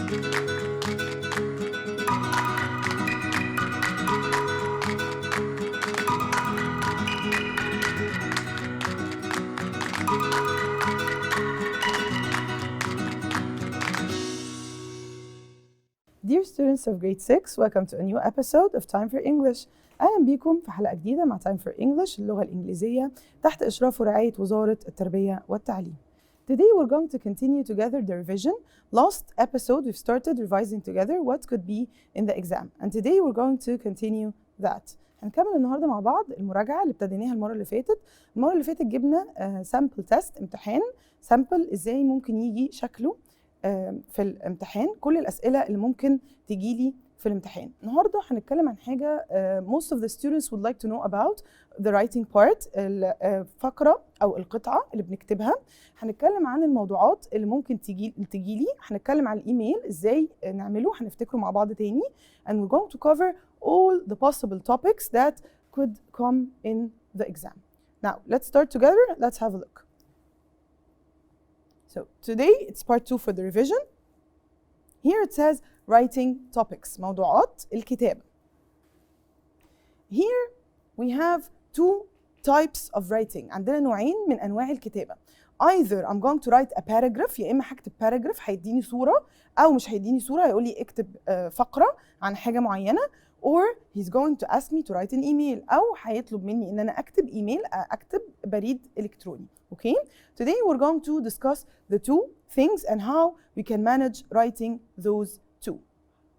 Dear students of grade 6, welcome to a new episode of Time for English. أهلا بكم في حلقة جديدة مع Time for English اللغة الإنجليزية تحت إشراف ورعاية وزارة التربية والتعليم. Today we're going to continue together the revision. Last episode we've started revising together what could be in the exam. And today we're going to continue that. هنكمل النهارده مع بعض المراجعة اللي ابتديناها المرة اللي فاتت. المرة اللي فاتت جبنا sample test امتحان sample ازاي ممكن يجي شكله في الامتحان، كل الأسئلة اللي ممكن تجيلي في الامتحان. النهارده هنتكلم عن حاجة most of the students would like to know about the writing part، الفقرة أو القطعة اللي بنكتبها. هنتكلم عن الموضوعات اللي ممكن تجيلي، هنتكلم عن الإيميل إزاي نعمله، هنفتكره مع بعض تاني. And we're going to cover all the possible topics that could come in the exam. Now let's start together. Let's have a look. So today it's part 2 for the revision. Here it says writing topics, موضوعات الكتابة. Here we have two types of writing. عندنا نوعين من أنواع الكتابة. Either I'm going to write a paragraph، يا إما هكتب paragraph هيديني صورة، أو مش هيديني صورة هيقول لي اكتب فقرة عن حاجة معينة. Or he's going to ask me to write an email، أو هيطلب مني إن أنا أكتب إيميل، أكتب بريد إلكتروني. Okay? Today we're going to discuss the two things and how we can manage writing those two.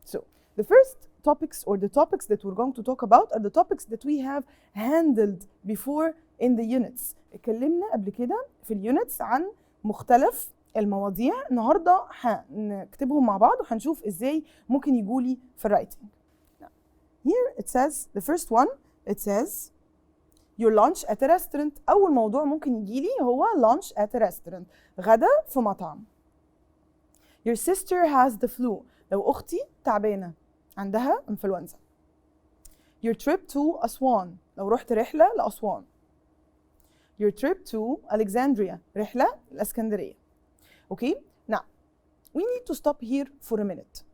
So the first topics or the topics that we're going to talk about are the topics that we have handled before in the units. اتكلمنا قبل كده في اليونتس عن مختلف المواضيع. النهارده هنكتبهم مع بعض وهنشوف ازاي ممكن يجولي في الرايتنج. Here it says the first one, it says your lunch at a restaurant. أول موضوع ممكن يجيلي هو lunch at a restaurant، غدا في مطعم. Your sister has the flu. لو أختي تعبانة عندها انفلونزا. Your trip to أسوان. لو رحت رحلة لأسوان. Your trip to Alexandria. رحلة الإسكندرية. Okay? Now, we need to stop here for a minute.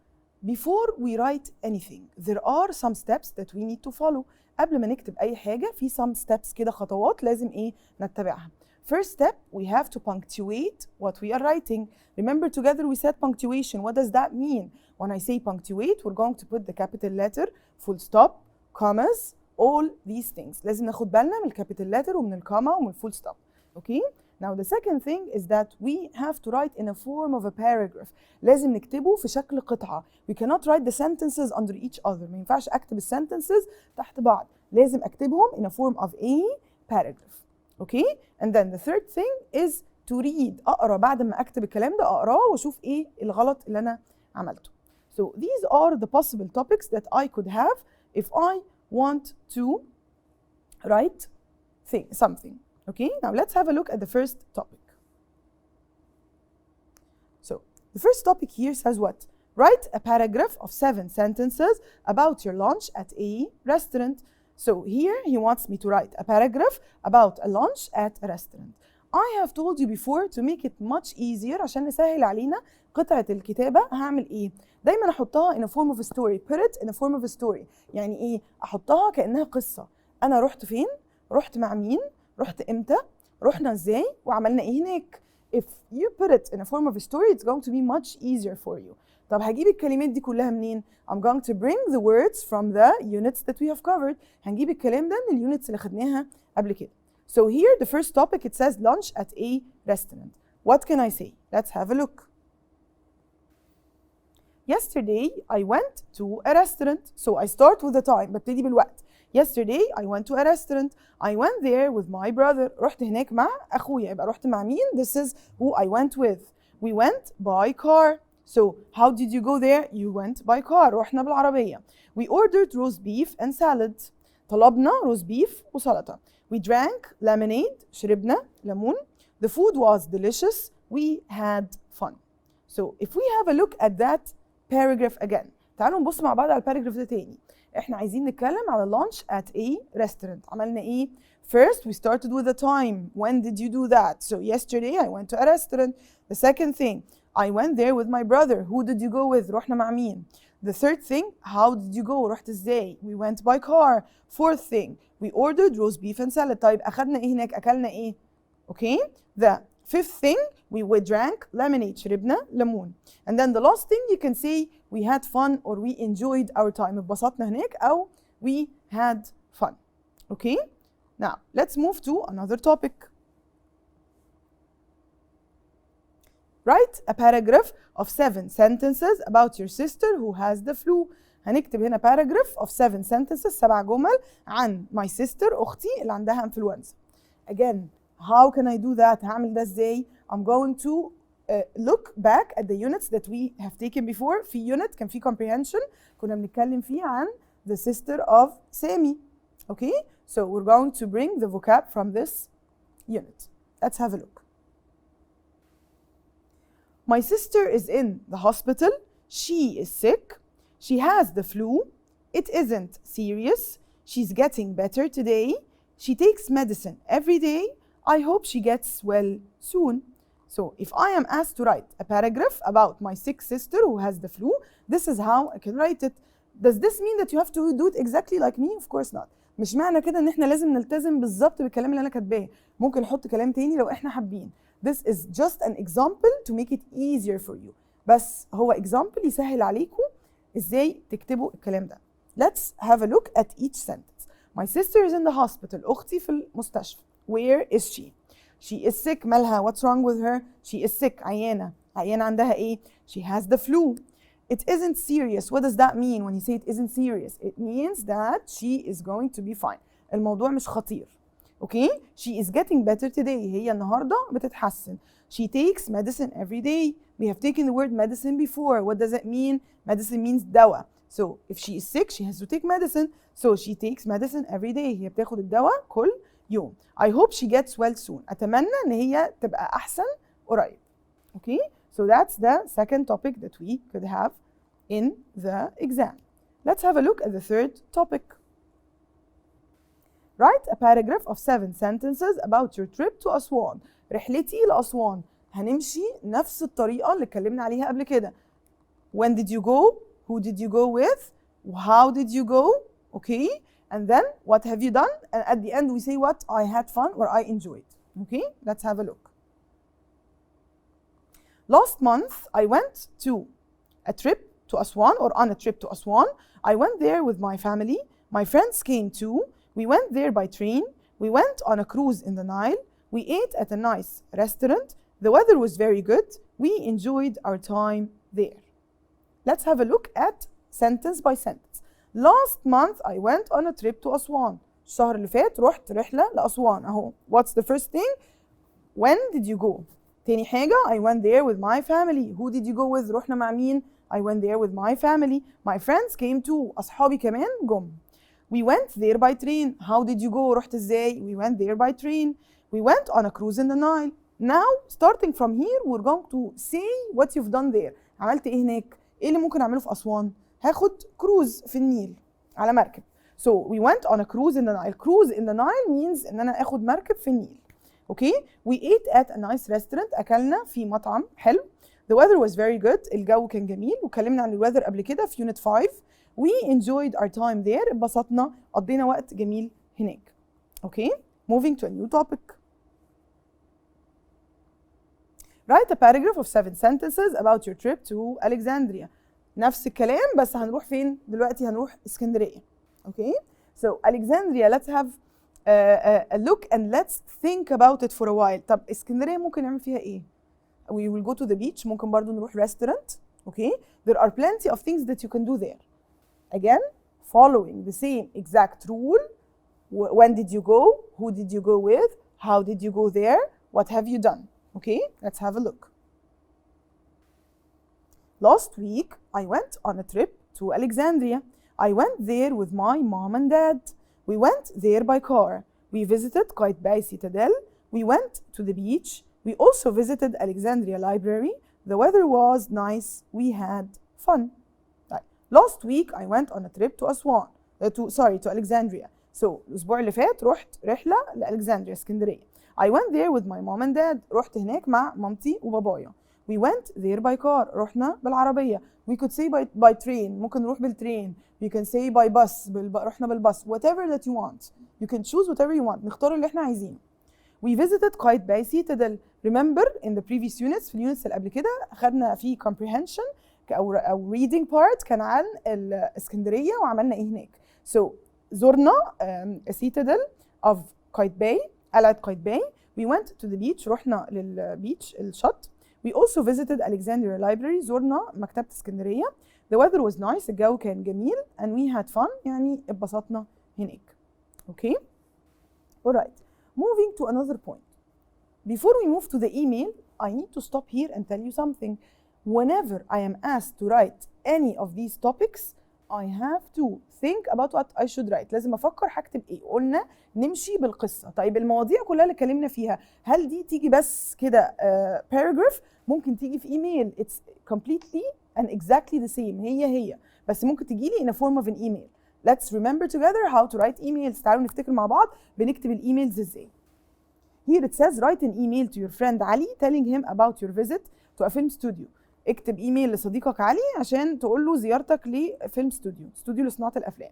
Before we write anything, there are some steps that we need to follow. قبل ما نكتب أي حاجة في some steps كده، خطوات لازم نتبعها. First step, we have to punctuate what we are writing. Remember together we said punctuation. What does that mean? When I say punctuate, we're going to put the capital letter, full stop, commas, all these things. لازم ناخد بالنا من الكابيتال letter ومن الكاما ومن الفول ستوب. Okay? Now the second thing is that we have to write in a form of a paragraph. لازم نكتبه في شكل قطعة. We cannot write the sentences under each other. ما ينفعش أكتب sentences تحت بعض. لازم أكتبهم in a form of a paragraph. Okay? And then the third thing is to read. أقرأ بعد ما أكتب الكلام ده، أقرأه وأشوف إيه الغلط اللي أنا عملته. So these are the possible topics that I could have if I want to write something. Okay, now let's have a look at the first topic. So the first topic here says what? Write a paragraph of 7 sentences about your lunch at a restaurant. So here he wants me to write a paragraph about a lunch at a restaurant. I have told you before to make it much easier، عشان نسهل علينا قطعة الكتابة هعمل ايه؟ دايما احطها in a form of a story. Put it in a form of a story. يعني ايه؟ احطها كأنها قصة. انا رحت فين؟ رحت مع مين؟ رحت امتى؟ رحنا ازاي؟ وعملنا ايه هناك؟ If you put it in a form of a story, it's going to be much easier for you. طب هجيب الكلمات دي كلها منين؟ I'm going to bring the words from the units that we have covered. هنجيب الكلام ده من اليونتس اللي خدناها قبل كده. So here the first topic it says lunch at a restaurant. What can I say? Let's have a look. Yesterday I went to a restaurant. So I start with the time. ببتدي بالوقت. Yesterday I went to a restaurant. I went there with my brother. رحت هناك مع أخويا. يبقى رحت مع مين؟ This is who I went with. We went by car. So how did you go there? You went by car. رحنا بالعربية. We ordered roast beef and salad. طلبنا roast beef وسلطة. We drank lemonade. شربنا ليمون. The food was delicious. We had fun. So if we have a look at that paragraph again. تعالوا نبص مع بعض على الباراجراف ده تاني. احنا عايزين نتكلم على lunch at a restaurant. عملنا ايه؟ First we started with the time. When did you do that? So yesterday I went to a restaurant. The second thing, I went there with my brother. Who did you go with? رحنا مع مين؟ The third thing, how did you go? رحت ازاي؟ We went by car. Fourth thing, we ordered roast beef and salad. طيب أخدنا إيه هناك؟ أكلنا إيه؟ Okay. The fifth thing, we drank lemonade. شربنا ليمون. And then the last thing you can say we had fun or we enjoyed our time. اتبسطنا هناك أو we had fun. Okay. Now let's move to another topic. Write a paragraph of 7 sentences about your sister who has the flu. هنكتب هنا paragraph of 7 sentences 7 جمل عن my sister أختي اللي عندها influenza. Again, how can I do that? هعمل ده ازاي؟ I'm going to look back at the units that we have taken before. في unit كان في comprehension كنا بنتكلم فيه عن the sister of Sami. Okay? So we're going to bring the vocab from this unit. Let's have a look. My sister is in the hospital. She is sick. She has the flu. It isn't serious. She's getting better today. She takes medicine every day. I hope she gets well soon. So if I am asked to write a paragraph about my sick sister who has the flu, this is how I can write it. Does this mean that you have to do it exactly like me? Of course not. مش معنى كده ان احنا لازم نلتزم بالظبط بالكلام اللي انا كاتباه. ممكن نحط كلام تاني لو احنا حابين. This is just an example to make it easier for you. بس هو example يسهل عليكم ازاي تكتبوا الكلام ده. Let's have a look at each sentence. My sister is in the hospital. أختي في المستشفى. Where is she? She is sick. مالها? What's wrong with her? She is sick. عيانة. عيانة عندها إيه? She has the flu. It isn't serious. What does that mean when you say it isn't serious? It means that she is going to be fine. الموضوع مش خطير. Okay? She is getting better today. هي النهاردة بتتحسن. She takes medicine every day. We have taken the word medicine before. What does it mean? Medicine means دواء. So if she is sick, she has to take medicine. So she takes medicine every day. هي بتاخد الدواء كل يوم. I hope she gets well soon. أتمنى إن هي تبقى أحسن قريب. Okay? So that's the second topic that we could have in the exam. Let's have a look at the third topic. Write a paragraph of 7 sentences about your trip to أسوان. رحلتي لأسوان. هنمشي نفس الطريقة اللي اتكلمنا عليها قبل كده. When did you go? Who did you go with? How did you go? Okay? And then what have you done? And at the end we say what? I had fun or I enjoyed. Okay? Let's have a look. Last month I went to a trip to Aswan or on a trip to Aswan. I went there with my family. My friends came too. We went there by train. We went on a cruise in the Nile. We ate at a nice restaurant. The weather was very good. We enjoyed our time there. Let's have a look at sentence by sentence. Last month I went on a trip to Aswan. الشهر اللي فات رحت رحلة لأسوان. أهو. What's the first thing? When did you go? تاني حاجة I went there with my family. Who did you go with? رحنا مع مين؟ I went there with my family. My friends came too. أصحابي كمان جم. We went there by train. How did you go? رحت ازاي؟ We went there by train. We went on a cruise in the Nile. Now, starting from here, we're going to say what you've done there. عملت ايه هناك؟ ايه اللي ممكن اعمله في أسوان؟ هاخد كروز في النيل على مركب. So we went on a cruise in the Nile. Cruise in the Nile means ان انا اخد مركب في النيل. Okay? We ate at a nice restaurant. اكلنا في مطعم حلو. The weather was very good. الجو كان جميل وكلمنا عن الweather قبل كده في unit 5. We enjoyed our time there. اتبسطنا قضينا وقت جميل هناك. Okay? Moving to a new topic. Write a paragraph of 7 sentences about your trip to Alexandria. نفس الكلام بس هنروح فين؟ دلوقتي هنروح اسكندرية. Okay? So Alexandria, let's have a look and let's think about it for a while. طب اسكندرية ممكن نعمل فيها ايه؟ We will go to the beach. ممكن برضو نروح restaurant. Okay? There are plenty of things that you can do there. Again, following the same exact rule. When did you go? Who did you go with? How did you go there? What have you done? Okay, let's have a look. Last week, I went on a trip to Alexandria. I went there with my mom and dad. We went there by car. We visited قايتباي Citadel. We went to the beach. We also visited Alexandria Library. The weather was nice. We had fun. Last week, I went on a trip to Aswan. To Alexandria. So, الأسبوع اللي فات رحت رحلة لألكسندريا اسكندرية. I went there with my mom and dad. رحت هناك مع مامتي وبابايا. We went there by car. رحنا بالعربية. We could say by train. ممكن نروح بالترين. We can say by bus. رحنا بالباص. Whatever that you want. You can choose whatever you want. نختار اللي احنا عايزينه. We visited قايتباي citadel. Remember in the previous units في اليونتس اللي قبل كده أخدنا فيه comprehension أو reading part كان عن الإسكندرية وعملنا إيه هناك. So زرنا citadel of قايتباي قلعة قايتباي. We went to the beach. رحنا للبيتش الشط. We also visited Alexandria Library. زرنا مكتبة اسكندرية. The weather was nice. الجو كان جميل. And we had fun. يعني اتبسطنا هناك. Okay. Alright. Moving to another point. Before we move to the email, I need to stop here and tell you something. Whenever I am asked to write any of these topics, I have to think about what I should write. لازم أفكر هكتب إيه. قلنا نمشي بالقصة. طيب المواضيع كلها اللي اتكلمنا فيها هل دي تيجي بس كده paragraph؟ ممكن تيجي في إيميل. It's completely and exactly the same. هي بس ممكن تجي لي in a form of an email. Let's remember together how to write emails. تعالوا نفتكر مع بعض بنكتب الإيميلز إزاي. Here it says write an email to your friend Ali telling him about your visit to a film studio. اكتب ايميل لصديقك علي عشان تقول له زيارتك لفيلم استوديو لصناعة الافلام.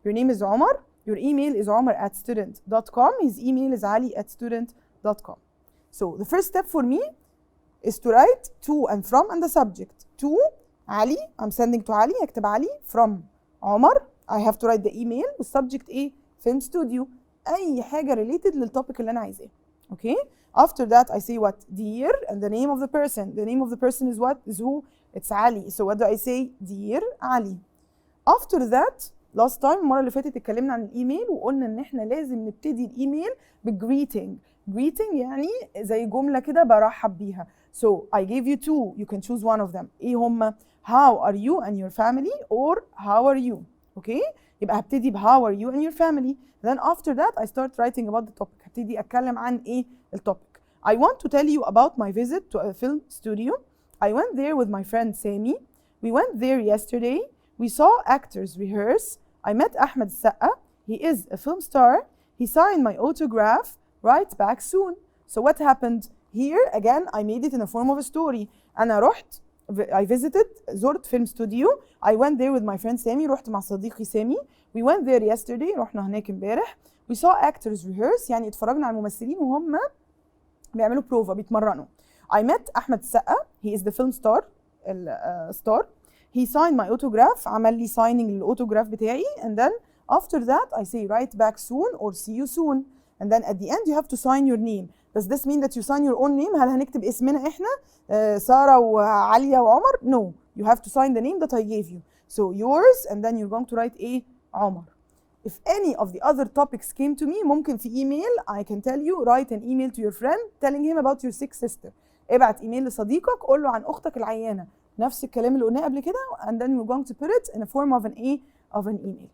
Your name is Omar. Your email is omar@student.com. His email is ali@student.com. So the first step for me is to write to and from and the subject. To Ali, I'm sending to Ali. اكتب علي. From Omar, I have to write the email. والسبجكت ايه؟ فيلم ستوديو. اي حاجة related للتوبيك اللي انا عايزاه. Okay. After that, I say what? Dear and the name of the person. The name of the person is what? Is who? It's Ali. So what do I say? Dear Ali. After that, last time المرة اللي فاتت اتكلمنا عن الإيميل وقلنا إن إحنا لازم نبتدي الإيميل بgreeting. Greeting يعني زي جملة كده برحب بيها. So I gave you two. You can choose one of them. إيه هما؟ How are you and your family or how are you? Okay. يبقى هبتدي how are you and your family. Then after that I start writing about the topic. هبتدي أتكلم عن إيه التوبيك. I want to tell you about my visit to a film studio. I went there with my friend Sami. We went there yesterday. We saw actors rehearse. I met Ahmed السقا. He is a film star. He signed my autograph. Write back soon. So what happened? Here again I made it in a form of a story. أنا رحت I visited زرت فيلم ستوديو. I went there with my friend Sami. رحت مع صديقي سامي. We went there yesterday. رحنا هناك امبارح. We saw actors rehearse. يعني اتفرجنا على الممثلين وهم بيعملوا بروفا بيتمرنوا. I met أحمد السقا. He is the film star. star. He signed my autograph. عمل لي signing للأوتوغراف بتاعي. And then after that I say write back soon or see you soon. And then at the end you have to sign your name. Does this mean that you sign your own name? هل هنكتب اسمنا احنا سارة وعليا وعمر؟ No. You have to sign the name that I gave you. So yours and then you're going to write ايه؟ عمر. If any of the other topics came to me ممكن في email I can tell you write an email to your friend telling him about your sick sister. ابعت ايميل لصديقك قول له عن اختك العيانة. نفس الكلام اللي قلناه قبل كده and then you're going to put it in a form of an email.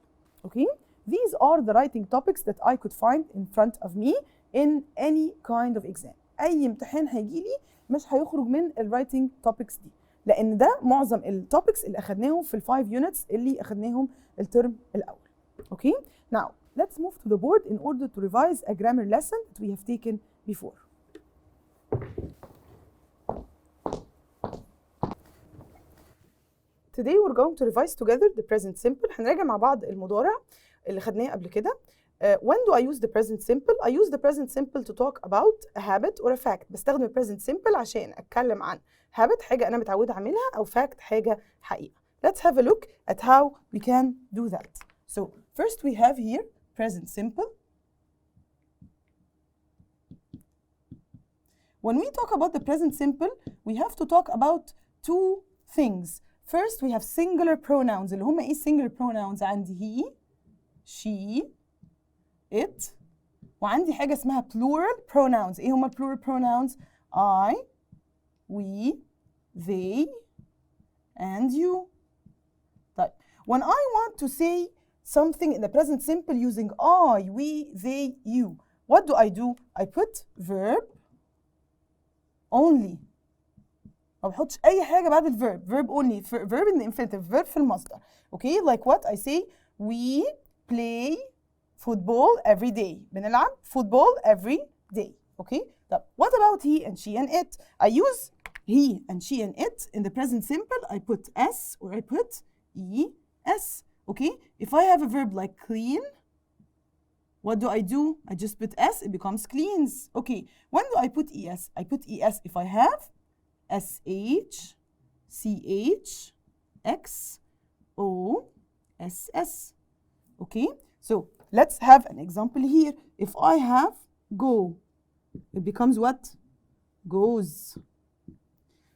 Okay? These are the writing topics that I could find in front of me in any kind of exam. اي امتحان هيجي لي مش هيخرج من الرايتنج topics دي لان ده معظم التوبكس اللي اخدناهم في ال5 units اللي اخدناهم الترم الاول. Okay? Now, let's move to the board in order to revise a grammar lesson that we have taken before. Today we're going to revise together the present simple. هنراجع مع بعض المضارع اللي خدناه قبل كده. When do I use the present simple? I use the present simple to talk about a habit or a fact. بستخدم ال present simple عشان أتكلم عن habit حاجة أنا متعودة أعملها أو fact حاجة حقيقة. Let's have a look at how we can do that. So first we have here present simple. When we talk about the present simple, we have to talk about two things. First we have singular pronouns اللي هم إيه singular pronouns؟ عندي he, she, it. وعندي حاجة اسمها plural pronouns. إيه هم plural pronouns؟ I, we, they, and you. طيب when I want to say something in the present simple using I, we, they, you, what do? I put verb only. ما بحطش أي حاجة بعد الverb. Verb only. Verb in the infinitive. Verb في المصدر. Okay? Like what? I say we play football every day. بنلعب football every day. Okay? طب what about he and she and it? I use he and she and it. In the present simple, I put s or I put es. Okay? If I have a verb like clean, what do? I just put s, it becomes cleans. Okay, when do I put es? I put es if I have sh, ch, x, o, ss. Okay, so let's have an example here. If I have go, it becomes what? Goes.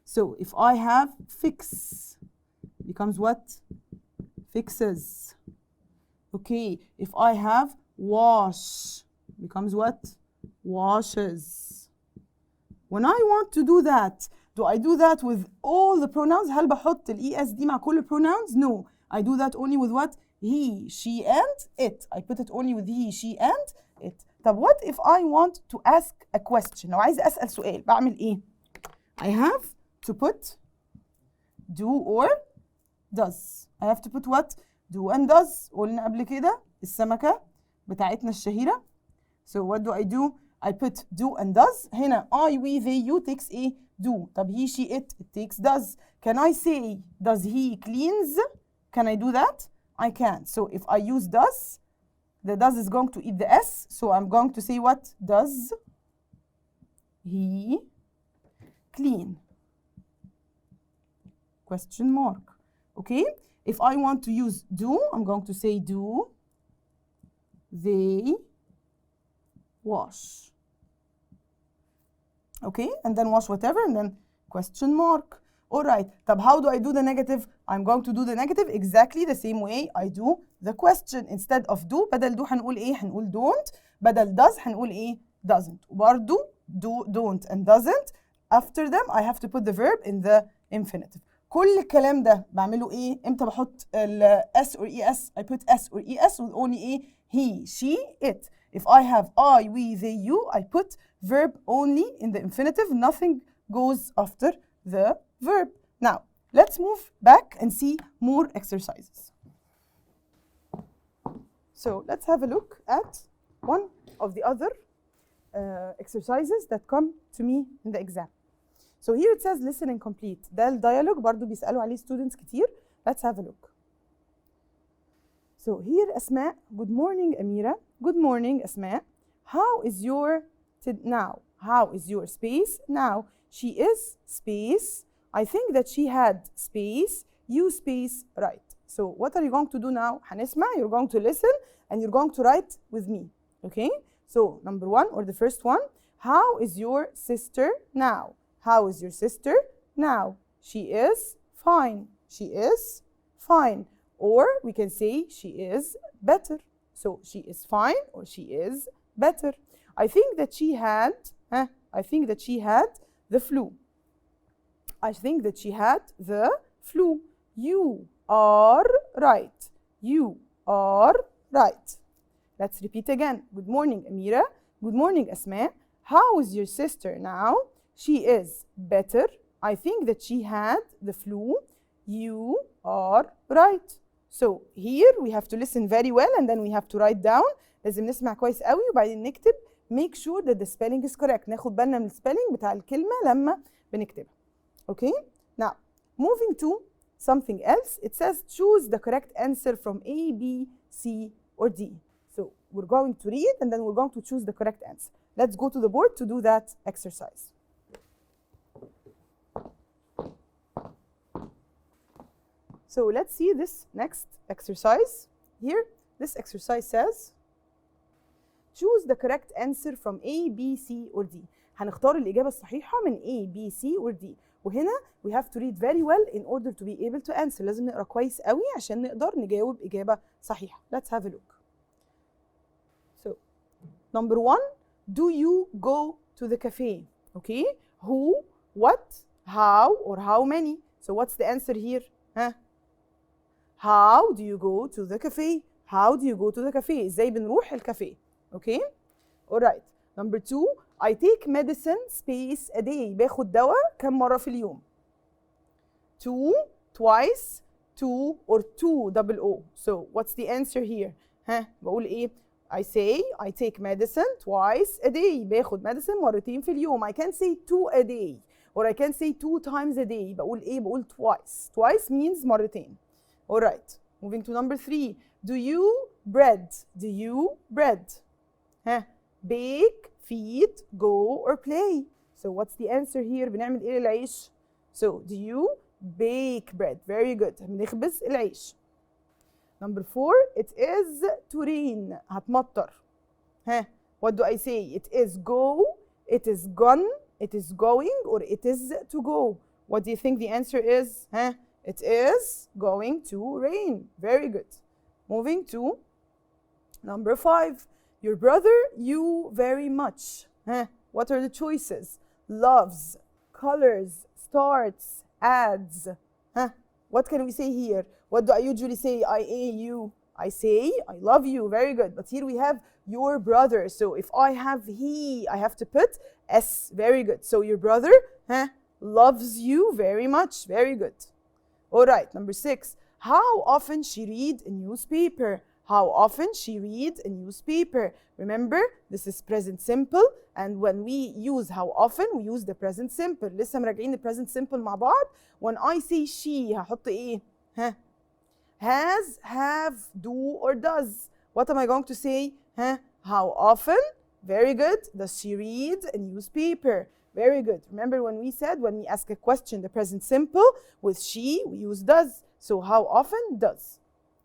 So if I have fix, it becomes what? Fixes. Okay, if I have wash, becomes what? Washes. When I want to do that, do I do that with all the pronouns? هل بحط ال es دي مع كل pronouns? No. I do that only with what? He, she, and it. I put it only with he, she, and it. طب what if I want to ask a question؟ لو عايزة أسأل سؤال بعمل إيه؟ I have to put do or does. I have to put what? Do and does. قلنا قبل كده السمكة بتاعتنا الشهيرة. So what do? I put do and does. هنا I, we, they, you takes a do. طب he, she, it takes does. Can I say does he cleans? Can I do that? I can. So if I use does, the does is going to eat the s. So I'm going to say what? Does he clean? Question mark. Okay? If I want to use do, I'm going to say do they wash. Okay? And then wash whatever, and then question mark. All right. طب how do I do the negative? I'm going to do the negative exactly the same way I do the question. Instead of do, بدل do هنقول إيه؟ هنقول don't. بدل does هنقول إيه؟ doesn't. وبرضو do, don't, and doesn't. After them, I have to put the verb in the infinitive. كل الكلام ده بعمله إيه؟ إمتى بحط ال s or es? I put s or es with only إيه؟ he, she, it. If I have I, we, they, you, I put verb only in the infinitive. Nothing goes after the verb. Now, let's move back and see more exercises. So let's have a look at one of the other exercises that come to me in the exam. So here it says listen and complete. ده الديالوج برضو بيسألوا عليه students كتير. Let's have a look. So here أسماء. Good morning أميرة. Good morning أسماء. How is your now? How is your space now? She is space. I think that she had space. You space right. So what are you going to do now? هنسمع. You're going to listen and you're going to write with me. Okay? So number one or the first one. How is your sister now? How is your sister now? She is fine. She is fine. Or we can say she is better. So she is fine or she is better. I think that she had the flu. I think that she had the flu. You are right. You are right. Let's repeat again. Good morning, Amira. Good morning, Asma. How is your sister now? She is better. I think that she had the flu. You are right. So here we have to listen very well and then we have to write down. لازم نسمع كويس قوي وبعدين نكتب. Make sure that the spelling is correct. ناخد بالنا من السبيلنج بتاع الكلمة لما بنكتبها. Okay? Now, moving to something else. It says choose the correct answer from A, B, C, or D. So we're going to read and then we're going to choose the correct answer. Let's go to the board to do that exercise. So let's see this next exercise. Here, this exercise says choose the correct answer from A, B, C, or D. هنختار الإجابة الصحيحة من A, B, C, or D. وهنا we have to read very well in order to be able to answer. لازم نقرأ كويس قوي عشان نقدر نجاوب إجابة صحيحة. Let's have a look. So, number one, do you go to the cafe? Okay, who, what, how, or how many? So what's the answer here? Huh? How do you go to the cafe? How do you go to the cafe? إزاي بنروح الكافيه? Okay? Alright. Number two, I take medicine space a day. باخد دواء كم مرة في اليوم؟ Two, twice, two, or two, double O. So what's the answer here? ها بقول إيه؟ I say I take medicine twice a day. باخد medicine مرتين في اليوم. I can't say two a day. or I can say 2 times a day. بقول ايه؟ بقول twice. Twice means مرتين. Alright, moving to number 3. Do you bread? Do you bread? ها bake, feed, go or play. So what's the answer here? بنعمل ايه للعيش؟ So do you bake bread? Very good. بنخبز العيش. Number 4, it is to rain. هتمطر. ها what do I say? It is go, it is gone, it is going, or it is to go. What do you think the answer is? Huh? It is going to rain. Very good. Moving to number 5. Your brother, you very much. Huh? What are the choices? Loves, colors, starts, adds. Huh? What can we say here? What do I usually say? you. I say I love you. Very good. But here we have your brother. So if I have he, I have to put S. Very good. So your brother loves you very much. Very good. All right. Number 6. How often she read a newspaper? How often she read a newspaper? Remember, this is present simple. And when we use how often, we use the present simple. لسه مراجعين the present simple مع بعض. When I say she, هحط ايه؟ Has, have, do, or does. What am I going to say? How often? Very good. Does she read a newspaper? Very good. Remember when we said when we ask a question, the present simple, with she, we use does. So how often? Does.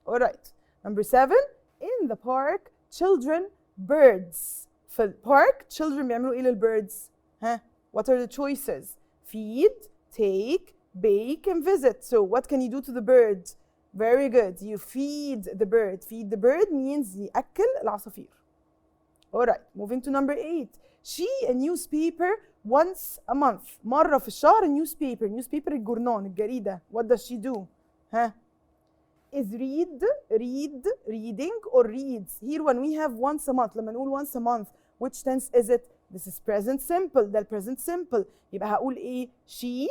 All right. Number 7. In the park, children, birds. في البارك, children بيعملوا ايه للبirds? What are the choices? Feed, take, bake, and visit. So what can you do to the bird? Very good. You feed the bird. Feed the bird means يأكل العصافير. All right. Moving to number 8. She a newspaper once a month. مرة في الشهر newspaper. Newspaper الجورنان الجريدة. What does she do? Is read, reading, or reads. Here when we have once a month, لما نقول once a month, which tense is it? This is present simple. ده present simple. يبقى هقول ايه? She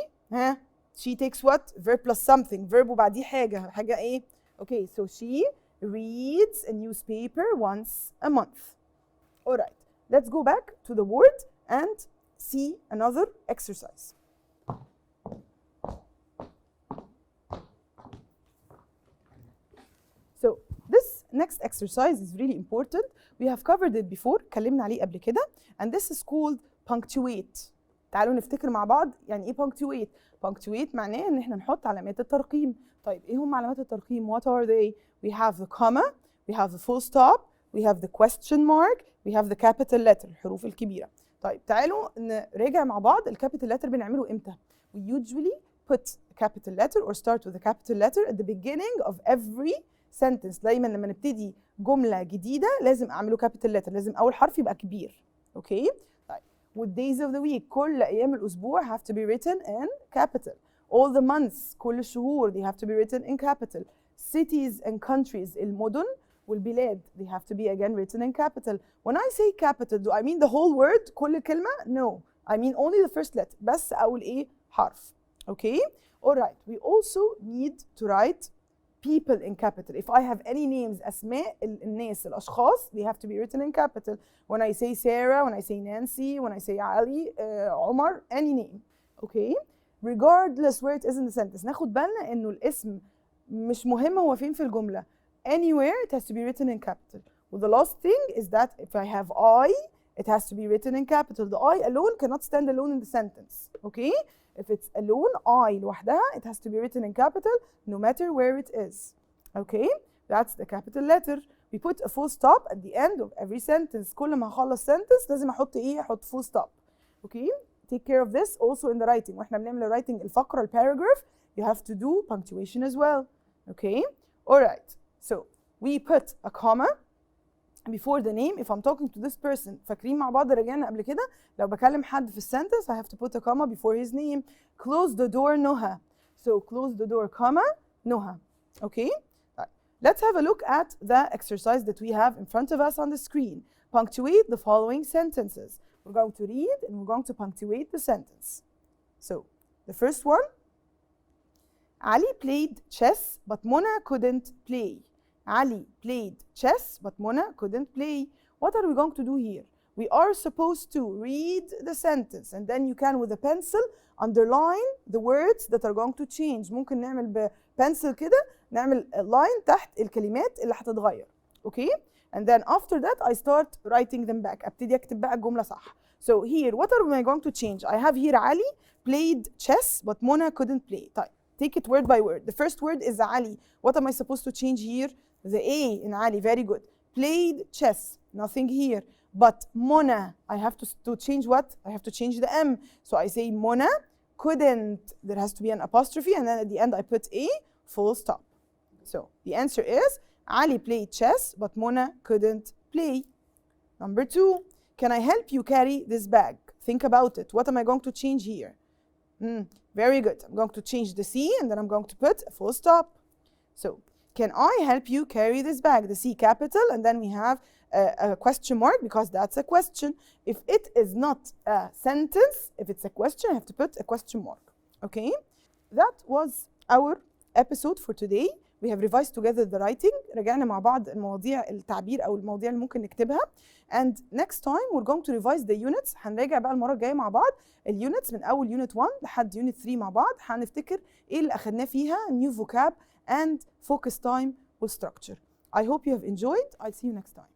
She takes what? Verb plus something. Verb وبعديه حاجة ايه? Okay, so she reads a newspaper once a month. All right, let's go back to the word and see another exercise. So this next exercise is really important. We have covered it before. اتكلمنا عليه قبل كده. And this is called punctuate. تعالوا نفتكر مع بعض يعني ايه punctuate. punctuate معناه ان احنا نحط علامات الترقيم. طيب ايه هم علامات الترقيم? What are they? We have the comma, we have the full stop, we have the question mark, we have the capital letter, الحروف الكبيرة. طيب تعالوا نراجع مع بعض الكابيتال letter بنعمله امتى؟ We usually put a capital letter or start with a capital letter at the beginning of every sentence. دايما لما نبتدي جملة جديدة لازم اعمله capital letter. لازم اول حرف يبقى كبير. اوكي؟ with days of the week كل أيام الأسبوع have to be written in capital. all the months كل الشهور they have to be written in capital. cities and countries المدن والبلاد they have to be again written in capital. when I say capital do I mean the whole word كل كلمة? no, I mean only the first letter. بس أقول إيه؟ حرف. okay? alright, we also need to write people in capital. If I have any names أسماء الناس الأشخاص they have to be written in capital. When I say Sarah, when I say Nancy, when I say Ali, Omar, any name. Okay? Regardless where it is in the sentence. ناخد بالنا إنه الاسم مش مهم هو فين في الجملة. Anywhere it has to be written in capital. Well, the last thing is that if I have I, it has to be written in capital. The I alone cannot stand alone in the sentence. Okay? If it's alone, I لوحدها, it has to be written in capital no matter where it is. Okay? That's the capital letter. We put a full stop at the end of every sentence. كل ما هخلص sentence لازم أحط إيه؟ أحط full stop. Okay? Take care of this also in the writing. وإحنا بنعمل writing الفقرة الباراجراف you have to do punctuation as well. Okay? Alright. So we put a comma before the name. If I'm talking to this person, فاكرين مع بعض رجعنا قبل كده لو بكلم حد في السنتنس I have to put a comma before his name. Close the door نهى. So close the door comma نهى. Okay? Right. Let's have a look at the exercise that we have in front of us on the screen. Punctuate the following sentences. We're going to read and we're going to punctuate the sentence. So the first one, Ali played chess but Mona couldn't play. Ali played chess, but Mona couldn't play. What are we going to do here? we are supposed to read the sentence and then you can with a pencil underline the words that are going to change. ممكن نعمل ببنسل كده نعمل line تحت الكلمات اللي هتتغير. Okay? And then after that I start writing them back. ابتدي اكتب بقى الجملة صح. So here what are we going to change? I have here Ali played chess but Mona couldn't play. طيب take it word by word. The first word is Ali. What am I supposed to change here? The A in Ali. Very good. Played chess. Nothing here. But Mona, I have to change what? I have to change the M. So I say Mona couldn't. There has to be an apostrophe and then at the end I put A, full stop. So the answer is Ali played chess but Mona couldn't play. Number 2, can I help you carry this bag? Think about it. What am I going to change here? Very good. I'm going to change the C and then I'm going to put a full stop. So can I help you carry this bag? The C capital and then we have a question mark because that's a question. If it is not a sentence, if it's a question, I have to put a question mark. Okay? That was our episode for today. We have revised together the writing. رجعنا مع بعض المواضيع التعبير أو المواضيع اللي ممكن نكتبها. And next time we're going to revise the units. هنراجع بقى المرة الجاية مع بعض اليونتس من أول unit 1 لحد unit 3 مع بعض. هنفتكر إيه اللي أخدناه فيها new vocab and focus time with structure. I hope you have enjoyed. I'll see you next time.